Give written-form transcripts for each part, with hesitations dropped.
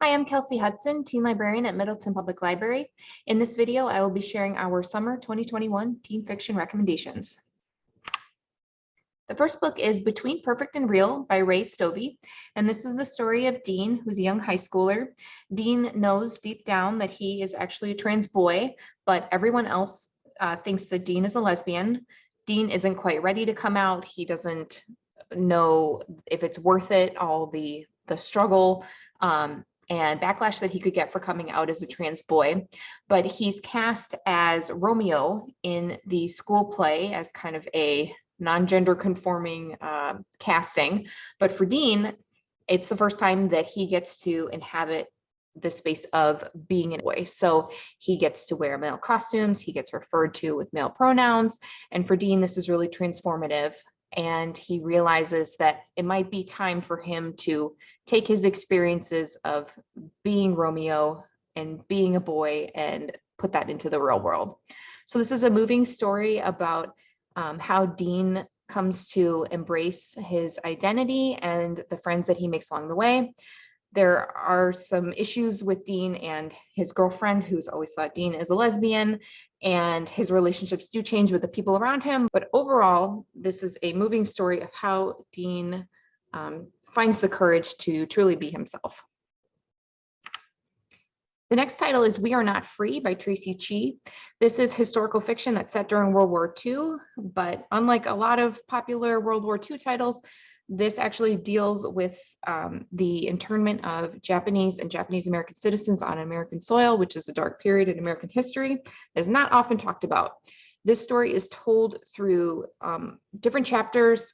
Hi, I'm Kelsey Hudson, Teen Librarian at Middleton Public Library. In this video, I will be sharing our Summer 2021 Teen Fiction recommendations. The first book is Between Perfect and Real by Stoeve, and this is the story of Dean, who's a young high schooler. Dean knows deep down that he is actually a trans boy, but everyone else thinks that Dean is a lesbian. Dean isn't quite ready to come out. He doesn't know if it's worth it, all the struggle and backlash that he could get for coming out as a trans boy. But he's cast as Romeo in the school play as kind of a non-gender conforming casting. But for Dean, it's the first time that he gets to inhabit the space of being a boy. So he gets to wear male costumes, he gets referred to with male pronouns. And for Dean, this is really transformative. And he realizes that it might be time for him to take his experiences of being Romeo and being a boy and put that into the real world. So this is a moving story about how Dean comes to embrace his identity and the friends that he makes along the way. There are some issues with Dean and his girlfriend, who's always thought Dean is a lesbian, and his relationships do change with the people around him. But overall, this is a moving story of how Dean finds the courage to truly be himself. The next title is We Are Not Free by Traci Chee. This is historical fiction that's set during World War II, but unlike a lot of popular World War II titles, this actually deals with the internment of Japanese and Japanese American citizens on American soil, which is a dark period in American history that is not often talked about. This story is told through different chapters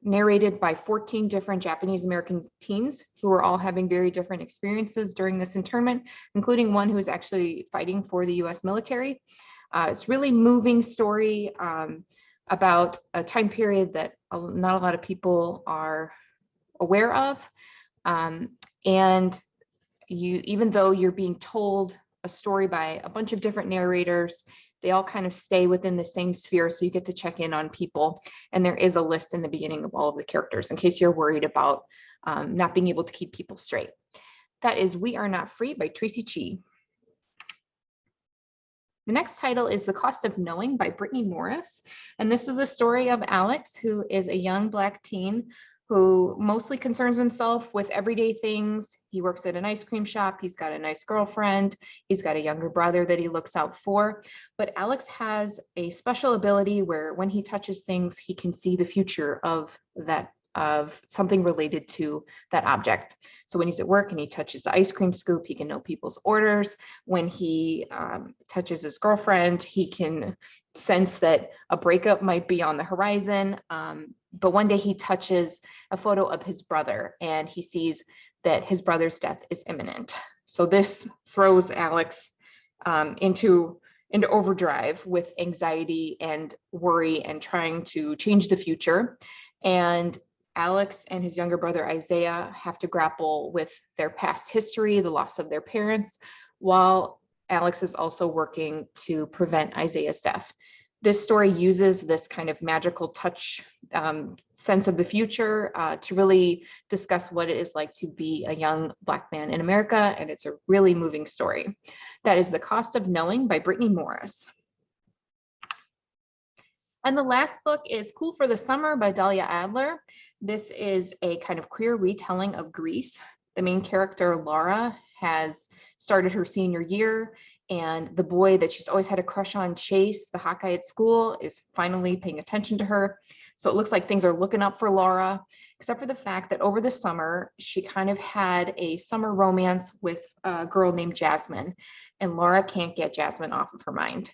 narrated by 14 different Japanese American teens who are all having very different experiences during this internment, including one who is actually fighting for the US military. It's really moving story about a time period that not a lot of people are aware of. And even though you're being told a story by a bunch of different narrators, they all kind of stay within the same sphere, so you get to check in on people. And there is a list in the beginning of all of the characters in case you're worried about not being able to keep people straight. That is We Are Not Free by Traci Chee. The next title is The Cost of Knowing by Brittney Morris. And this is the story of Alex, who is a young Black teen who mostly concerns himself with everyday things. He works at an ice cream shop. He's got a nice girlfriend. He's got a younger brother that he looks out for. But Alex has a special ability where when he touches things, he can see the future of something related to that object. So when he's at work and he touches the ice cream scoop, he can know people's orders. When he touches his girlfriend, he can sense that a breakup might be on the horizon. But one day he touches a photo of his brother and he sees that his brother's death is imminent. So this throws Alex into overdrive with anxiety and worry and trying to change the future. And Alex and his younger brother Isaiah have to grapple with their past history, the loss of their parents, while Alex is also working to prevent Isaiah's death. This story uses this kind of magical touch sense of the future to really discuss what it is like to be a young Black man in America, and it's a really moving story. That is The Cost of Knowing by Brittney Morris. And the last book is Cool for the Summer by Dahlia Adler. This is a kind of queer retelling of Grease. The main character, Laura, has started her senior year, and the boy that she's always had a crush on, Chase, the hot guy at school, is finally paying attention to her. So it looks like things are looking up for Laura, except for the fact that over the summer, she kind of had a summer romance with a girl named Jasmine, and Laura can't get Jasmine off of her mind.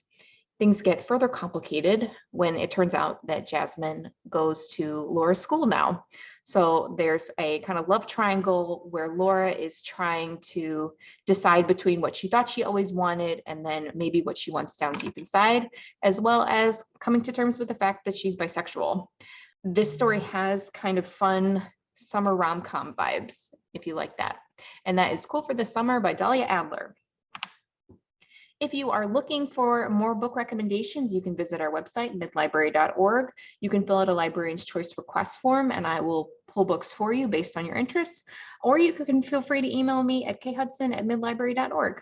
Things get further complicated when it turns out that Jasmine goes to Laura's school now. So there's a kind of love triangle where Laura is trying to decide between what she thought she always wanted and then maybe what she wants down deep inside, as well as coming to terms with the fact that she's bisexual. This story has kind of fun summer rom-com vibes, if you like that. And that is Cool for the Summer by Dahlia Adler. If you are looking for more book recommendations, you can visit our website, midlibrary.org. You can fill out a librarian's choice request form, and I will pull books for you based on your interests. Or you can feel free to email me at khudson@midlibrary.org.